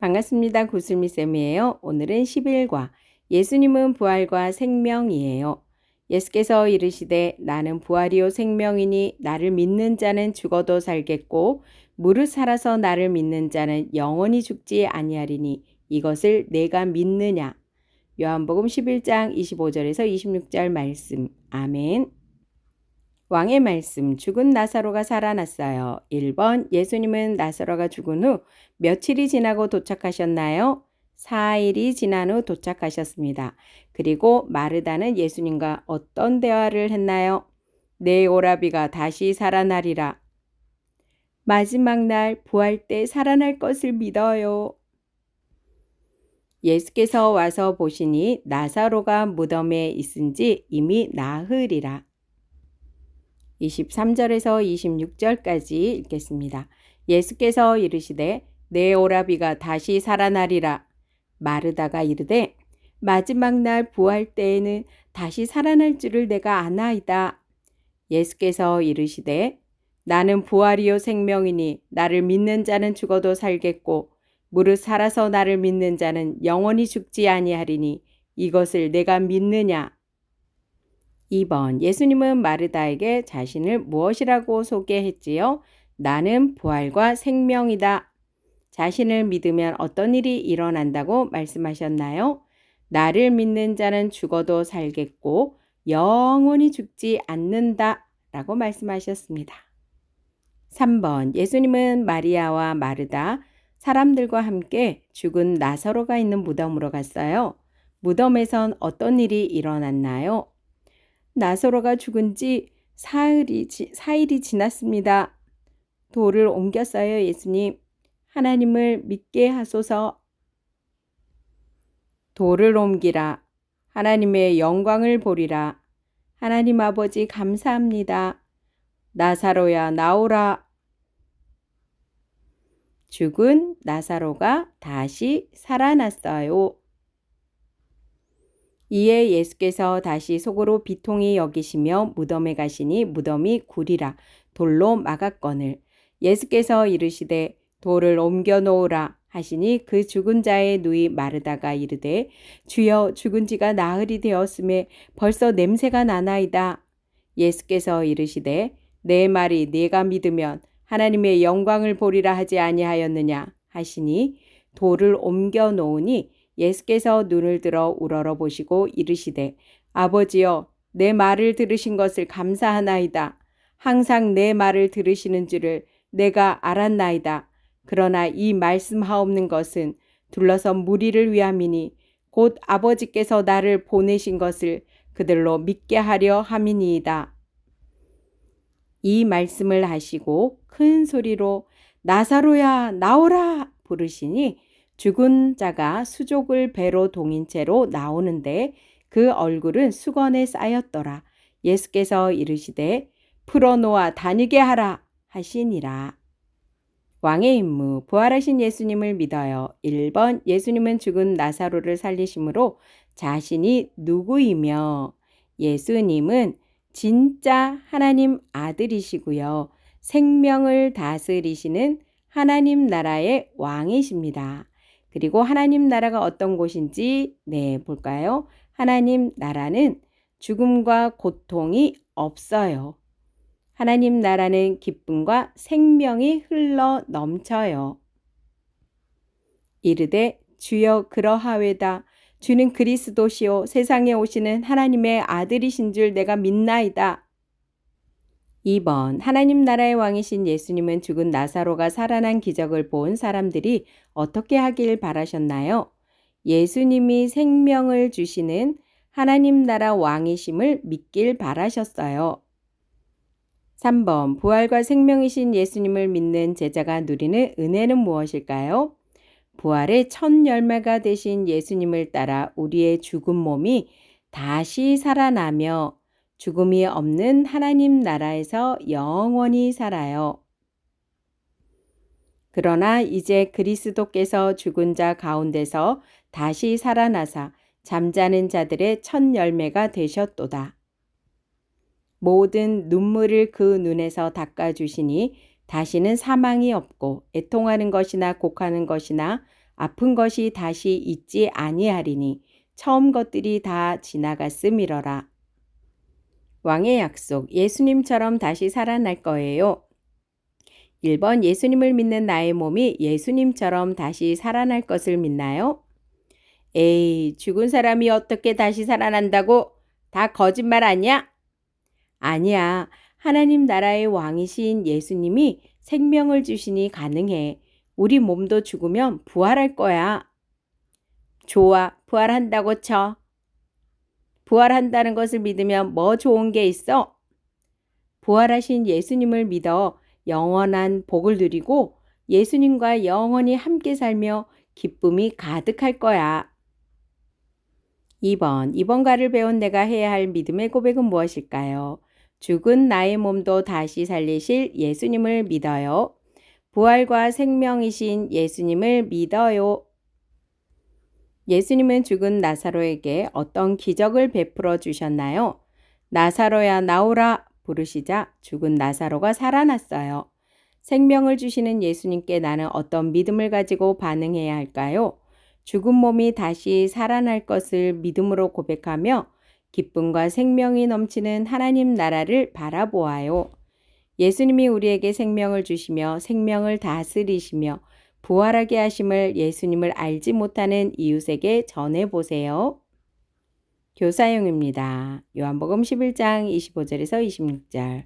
반갑습니다. 구슬미쌤이에요. 오늘은 11과 예수님은 부활과 생명이에요. 예수께서 이르시되 나는 부활이요 생명이니 나를 믿는 자는 죽어도 살겠고 무릇 살아서 나를 믿는 자는 영원히 죽지 아니하리니 이것을 내가 믿느냐. 요한복음 11장 25절에서 26절 말씀. 아멘. 왕의 말씀, 죽은 나사로가 살아났어요. 1번, 예수님은 나사로가 죽은 후 며칠이 지나고 도착하셨나요? 4일이 지난 후 도착하셨습니다. 그리고 마르다는 예수님과 어떤 대화를 했나요? 내 오라비가 다시 살아나리라. 마지막 날 부활 때 살아날 것을 믿어요. 예수께서 와서 보시니 나사로가 무덤에 있은지 이미 나흘이라. 23절에서 26절까지 읽겠습니다. 예수께서 이르시되 내 오라비가 다시 살아나리라. 마르다가 이르되 마지막 날 부활 때에는 다시 살아날 줄을 내가 아나이다. 예수께서 이르시되 나는 부활이요 생명이니 나를 믿는 자는 죽어도 살겠고 무릇 살아서 나를 믿는 자는 영원히 죽지 아니하리니 이것을 내가 믿느냐. 2번, 예수님은 마르다에게 자신을 무엇이라고 소개했지요? 나는 부활과 생명이다. 자신을 믿으면 어떤 일이 일어난다고 말씀하셨나요? 나를 믿는 자는 죽어도 살겠고 영원히 죽지 않는다 라고 말씀하셨습니다. 3번, 예수님은 마리아와 마르다, 사람들과 함께 죽은 나사로가 있는 무덤으로 갔어요. 무덤에선 어떤 일이 일어났나요? 나사로가 죽은 지 4일이 지났습니다. 돌을 옮겼어요, 예수님. 하나님을 믿게 하소서. 돌을 옮기라. 하나님의 영광을 보리라. 하나님 아버지 감사합니다. 나사로야 나오라. 죽은 나사로가 다시 살아났어요. 이에 예수께서 다시 속으로 비통히 여기시며 무덤에 가시니 무덤이 구리라 돌로 막았거늘 예수께서 이르시되 돌을 옮겨 놓으라 하시니 그 죽은 자의 누이 마르다가 이르되 주여 죽은 지가 나흘이 되었음에 벌써 냄새가 나나이다. 예수께서 이르시되 내 말이 네가 믿으면 하나님의 영광을 보리라 하지 아니하였느냐 하시니 돌을 옮겨 놓으니 예수께서 눈을 들어 우러러 보시고 이르시되 아버지여 내 말을 들으신 것을 감사하나이다. 항상 내 말을 들으시는 줄을 내가 알았나이다. 그러나 이 말씀하옵는 것은 둘러선 무리를 위함이니 곧 아버지께서 나를 보내신 것을 그들로 믿게 하려 함이니이다. 이 말씀을 하시고 큰 소리로 나사로야 나오라 부르시니 죽은 자가 수족을 배로 동인 채로 나오는데 그 얼굴은 수건에 쌓였더라. 예수께서 이르시되 풀어놓아 다니게 하라 하시니라. 왕의 임무, 부활하신 예수님을 믿어요. 1번, 예수님은 죽은 나사로를 살리심으로 자신이 누구이며 예수님은 진짜 하나님 아들이시고요. 생명을 다스리시는 하나님 나라의 왕이십니다. 그리고 하나님 나라가 어떤 곳인지 볼까요? 하나님 나라는 죽음과 고통이 없어요. 하나님 나라는 기쁨과 생명이 흘러 넘쳐요. 이르되 주여 그러하외다. 주는 그리스도시요 세상에 오시는 하나님의 아들이신 줄 내가 믿나이다. 2번, 하나님 나라의 왕이신 예수님은 죽은 나사로가 살아난 기적을 본 사람들이 어떻게 하길 바라셨나요? 예수님이 생명을 주시는 하나님 나라 왕이심을 믿길 바라셨어요. 3번, 부활과 생명이신 예수님을 믿는 제자가 누리는 은혜는 무엇일까요? 부활의 첫 열매가 되신 예수님을 따라 우리의 죽은 몸이 다시 살아나며 죽음이 없는 하나님 나라에서 영원히 살아요. 그러나 이제 그리스도께서 죽은 자 가운데서 다시 살아나사 잠자는 자들의 첫 열매가 되셨도다. 모든 눈물을 그 눈에서 닦아주시니 다시는 사망이 없고 애통하는 것이나 곡하는 것이나 아픈 것이 다시 있지 아니하리니 처음 것들이 다 지나갔음이러라. 왕의 약속, 예수님처럼 다시 살아날 거예요. 1번, 예수님을 믿는 나의 몸이 예수님처럼 다시 살아날 것을 믿나요? 에이, 죽은 사람이 어떻게 다시 살아난다고? 다 거짓말 아니야? 아니야. 하나님 나라의 왕이신 예수님이 생명을 주시니 가능해. 우리 몸도 죽으면 부활할 거야. 좋아, 부활한다고 쳐. 부활한다는 것을 믿으면 뭐 좋은 게 있어? 부활하신 예수님을 믿어 영원한 복을 누리고 예수님과 영원히 함께 살며 기쁨이 가득할 거야. 2번, 이번가를 배운 내가 해야 할 믿음의 고백은 무엇일까요? 죽은 나의 몸도 다시 살리실 예수님을 믿어요. 부활과 생명이신 예수님을 믿어요. 예수님은 죽은 나사로에게 어떤 기적을 베풀어 주셨나요? 나사로야 나오라 부르시자 죽은 나사로가 살아났어요. 생명을 주시는 예수님께 나는 어떤 믿음을 가지고 반응해야 할까요? 죽은 몸이 다시 살아날 것을 믿음으로 고백하며 기쁨과 생명이 넘치는 하나님 나라를 바라보아요. 예수님이 우리에게 생명을 주시며 생명을 다스리시며 부활하게 하심을 예수님을 알지 못하는 이웃에게 전해보세요. 교사용입니다. 요한복음 11장 25절에서 26절.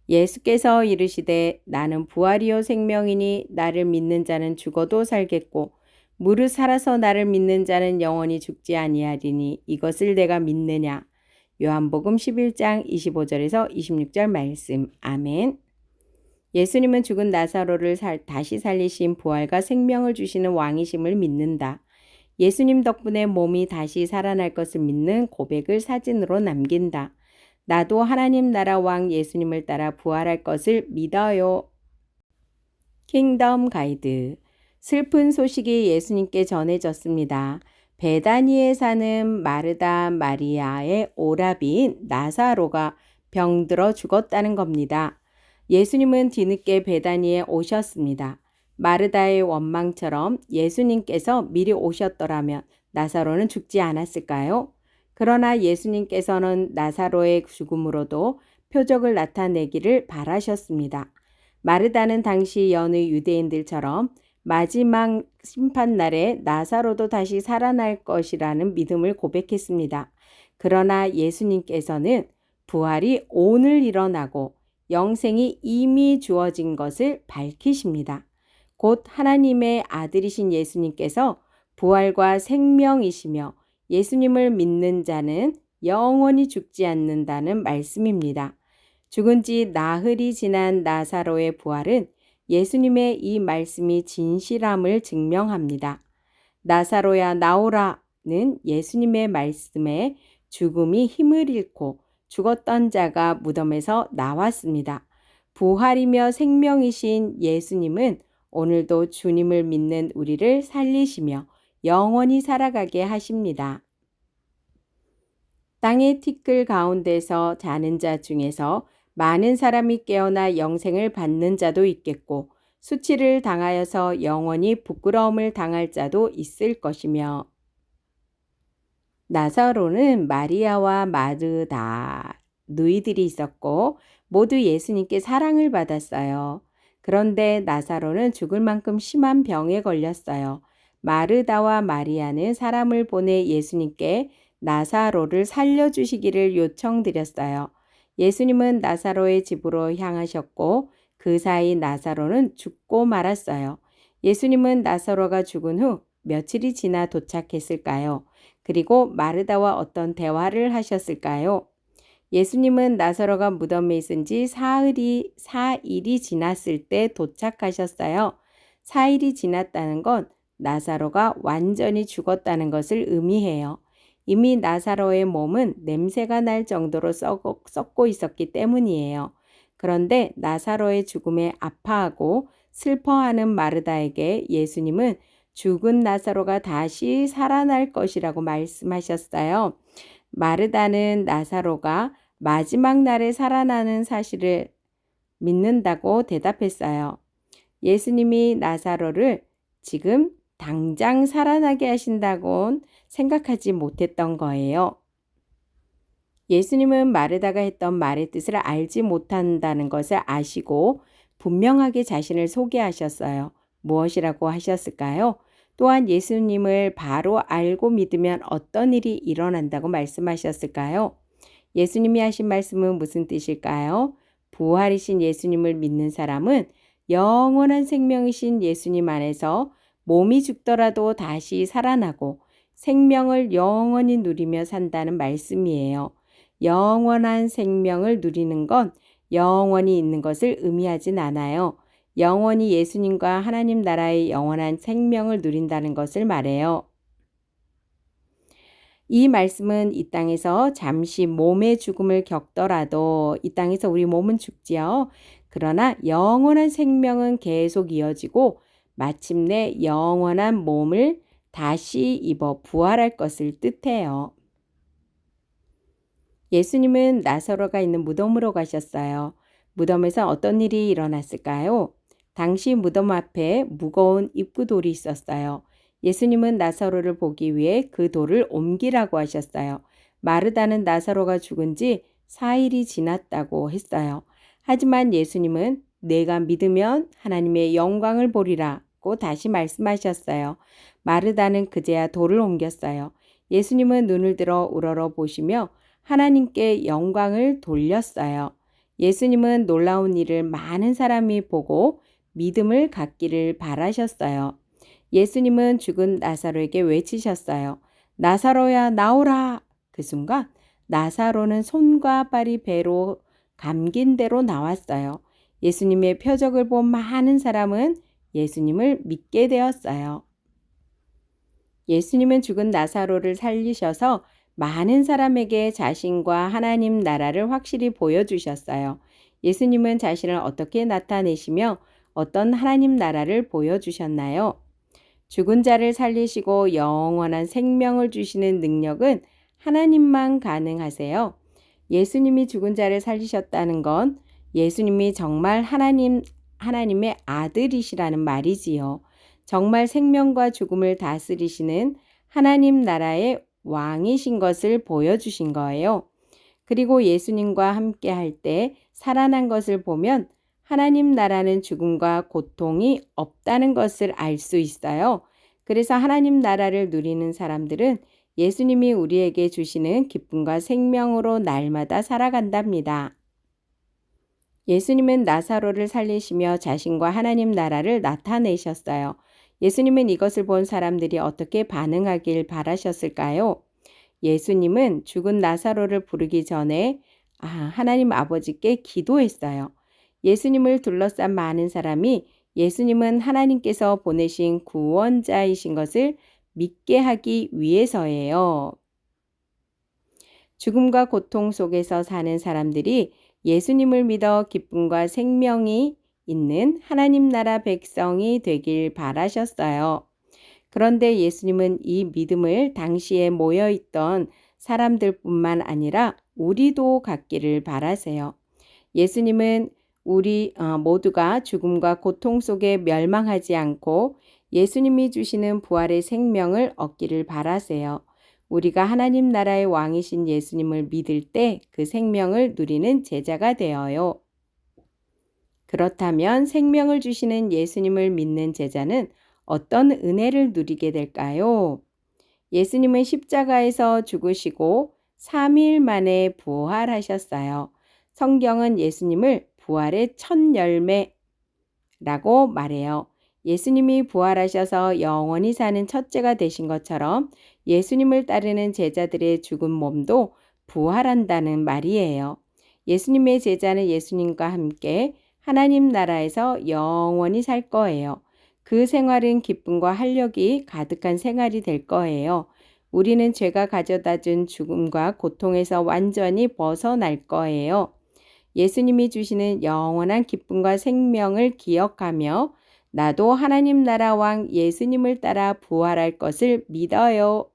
예수께서 이르시되 나는 부활이요 생명이니 나를 믿는 자는 죽어도 살겠고 무릇 살아서 나를 믿는 자는 영원히 죽지 아니하리니 이것을 내가 믿느냐. 요한복음 11장 25절에서 26절 말씀. 아멘. 예수님은 죽은 나사로를 다시 살리신 부활과 생명을 주시는 왕이심을 믿는다. 예수님 덕분에 몸이 다시 살아날 것을 믿는 고백을 사진으로 남긴다. 나도 하나님 나라 왕 예수님을 따라 부활할 것을 믿어요. 킹덤 가이드. 슬픈 소식이 예수님께 전해졌습니다. 베다니에 사는 마르다 마리아의 오라비인 나사로가 병들어 죽었다는 겁니다. 예수님은 뒤늦게 베다니에 오셨습니다. 마르다의 원망처럼 예수님께서 미리 오셨더라면 나사로는 죽지 않았을까요? 그러나 예수님께서는 나사로의 죽음으로도 표적을 나타내기를 바라셨습니다. 마르다는 당시 여느 유대인들처럼 마지막 심판날에 나사로도 다시 살아날 것이라는 믿음을 고백했습니다. 그러나 예수님께서는 부활이 오늘 일어나고 영생이 이미 주어진 것을 밝히십니다. 곧 하나님의 아들이신 예수님께서 부활과 생명이시며 예수님을 믿는 자는 영원히 죽지 않는다는 말씀입니다. 죽은 지 나흘이 지난 나사로의 부활은 예수님의 이 말씀이 진실함을 증명합니다. 나사로야 나오라는 예수님의 말씀에 죽음이 힘을 잃고 죽었던 자가 무덤에서 나왔습니다. 부활이며 생명이신 예수님은 오늘도 주님을 믿는 우리를 살리시며 영원히 살아가게 하십니다. 땅의 티끌 가운데서 자는 자 중에서 많은 사람이 깨어나 영생을 받는 자도 있겠고 수치를 당하여서 영원히 부끄러움을 당할 자도 있을 것이며 나사로는 마리아와 마르다 누이들이 있었고 모두 예수님께 사랑을 받았어요. 그런데 나사로는 죽을 만큼 심한 병에 걸렸어요. 마르다와 마리아는 사람을 보내 예수님께 나사로를 살려주시기를 요청드렸어요. 예수님은 나사로의 집으로 향하셨고 그 사이 나사로는 죽고 말았어요. 예수님은 나사로가 죽은 후 며칠이 지나 도착했을까요? 그리고 마르다와 어떤 대화를 하셨을까요? 예수님은 나사로가 무덤에 있은 지 4일이 지났을 때 도착하셨어요. 4일이 지났다는 건 나사로가 완전히 죽었다는 것을 의미해요. 이미 나사로의 몸은 냄새가 날 정도로 썩고 있었기 때문이에요. 그런데 나사로의 죽음에 아파하고 슬퍼하는 마르다에게 예수님은 죽은 나사로가 다시 살아날 것이라고 말씀하셨어요. 마르다는 나사로가 마지막 날에 살아나는 사실을 믿는다고 대답했어요. 예수님이 나사로를 지금 당장 살아나게 하신다곤 생각하지 못했던 거예요. 예수님은 마르다가 했던 말의 뜻을 알지 못한다는 것을 아시고 분명하게 자신을 소개하셨어요. 무엇이라고 하셨을까요? 또한 예수님을 바로 알고 믿으면 어떤 일이 일어난다고 말씀하셨을까요? 예수님이 하신 말씀은 무슨 뜻일까요? 부활이신 예수님을 믿는 사람은 영원한 생명이신 예수님 안에서 몸이 죽더라도 다시 살아나고 생명을 영원히 누리며 산다는 말씀이에요. 영원한 생명을 누리는 건 영원히 있는 것을 의미하진 않아요. 영원히 예수님과 하나님 나라의 영원한 생명을 누린다는 것을 말해요. 이 말씀은 이 땅에서 잠시 몸의 죽음을 겪더라도 이 땅에서 우리 몸은 죽지요. 그러나 영원한 생명은 계속 이어지고 마침내 영원한 몸을 다시 입어 부활할 것을 뜻해요. 예수님은 나사로가 있는 무덤으로 가셨어요. 무덤에서 어떤 일이 일어났을까요? 당시 무덤 앞에 무거운 입구돌이 있었어요. 예수님은 나사로를 보기 위해 그 돌을 옮기라고 하셨어요. 마르다는 나사로가 죽은 지 4일이 지났다고 했어요. 하지만 예수님은 내가 믿으면 하나님의 영광을 보리라고 다시 말씀하셨어요. 마르다는 그제야 돌을 옮겼어요. 예수님은 눈을 들어 우러러 보시며 하나님께 영광을 돌렸어요. 예수님은 놀라운 일을 많은 사람이 보고 믿음을 갖기를 바라셨어요. 예수님은 죽은 나사로에게 외치셨어요. 나사로야 나오라. 그 순간 나사로는 손과 발이 배로 감긴 대로 나왔어요. 예수님의 표적을 본 많은 사람은 예수님을 믿게 되었어요. 예수님은 죽은 나사로를 살리셔서 많은 사람에게 자신과 하나님 나라를 확실히 보여주셨어요. 예수님은 자신을 어떻게 나타내시며 어떤 하나님 나라를 보여주셨나요? 죽은 자를 살리시고 영원한 생명을 주시는 능력은 하나님만 가능하세요. 예수님이 죽은 자를 살리셨다는 건 예수님이 정말 하나님의 아들이시라는 말이지요. 정말 생명과 죽음을 다스리시는 하나님 나라의 왕이신 것을 보여주신 거예요. 그리고 예수님과 함께 할 때 살아난 것을 보면 하나님 나라는 죽음과 고통이 없다는 것을 알 수 있어요. 그래서 하나님 나라를 누리는 사람들은 예수님이 우리에게 주시는 기쁨과 생명으로 날마다 살아간답니다. 예수님은 나사로를 살리시며 자신과 하나님 나라를 나타내셨어요. 예수님은 이것을 본 사람들이 어떻게 반응하길 바라셨을까요? 예수님은 죽은 나사로를 부르기 전에 하나님 아버지께 기도했어요. 예수님을 둘러싼 많은 사람이 예수님은 하나님께서 보내신 구원자이신 것을 믿게 하기 위해서예요. 죽음과 고통 속에서 사는 사람들이 예수님을 믿어 기쁨과 생명이 있는 하나님 나라 백성이 되길 바라셨어요. 그런데 예수님은 이 믿음을 당시에 모여있던 사람들뿐만 아니라 우리도 갖기를 바라세요. 예수님은 우리 모두가 죽음과 고통 속에 멸망하지 않고 예수님이 주시는 부활의 생명을 얻기를 바라세요. 우리가 하나님 나라의 왕이신 예수님을 믿을 때 그 생명을 누리는 제자가 되어요. 그렇다면 생명을 주시는 예수님을 믿는 제자는 어떤 은혜를 누리게 될까요? 예수님은 십자가에서 죽으시고 3일 만에 부활하셨어요. 성경은 예수님을 부활의 첫 열매라고 말해요. 예수님이 부활하셔서 영원히 사는 첫째가 되신 것처럼 예수님을 따르는 제자들의 죽은 몸도 부활한다는 말이에요. 예수님의 제자는 예수님과 함께 하나님 나라에서 영원히 살 거예요. 그 생활은 기쁨과 활력이 가득한 생활이 될 거예요. 우리는 죄가 가져다준 죽음과 고통에서 완전히 벗어날 거예요. 예수님이 주시는 영원한 기쁨과 생명을 기억하며 나도 하나님 나라 왕 예수님을 따라 부활할 것을 믿어요.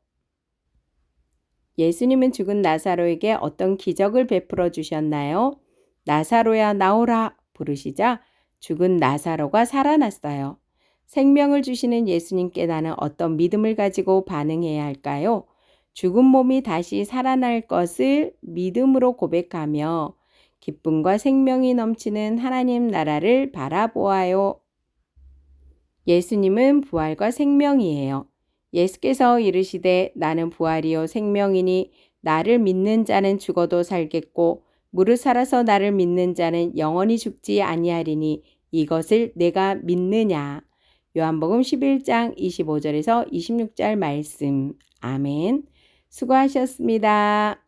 예수님은 죽은 나사로에게 어떤 기적을 베풀어 주셨나요? 나사로야 나오라 부르시자 죽은 나사로가 살아났어요. 생명을 주시는 예수님께 나는 어떤 믿음을 가지고 반응해야 할까요? 죽은 몸이 다시 살아날 것을 믿음으로 고백하며 기쁨과 생명이 넘치는 하나님 나라를 바라보아요. 예수님은 부활과 생명이에요. 예수께서 이르시되 나는 부활이요 생명이니 나를 믿는 자는 죽어도 살겠고 무릇 살아서 나를 믿는 자는 영원히 죽지 아니하리니 이것을 내가 믿느냐. 요한복음 11장 25절에서 26절 말씀. 아멘. 수고하셨습니다.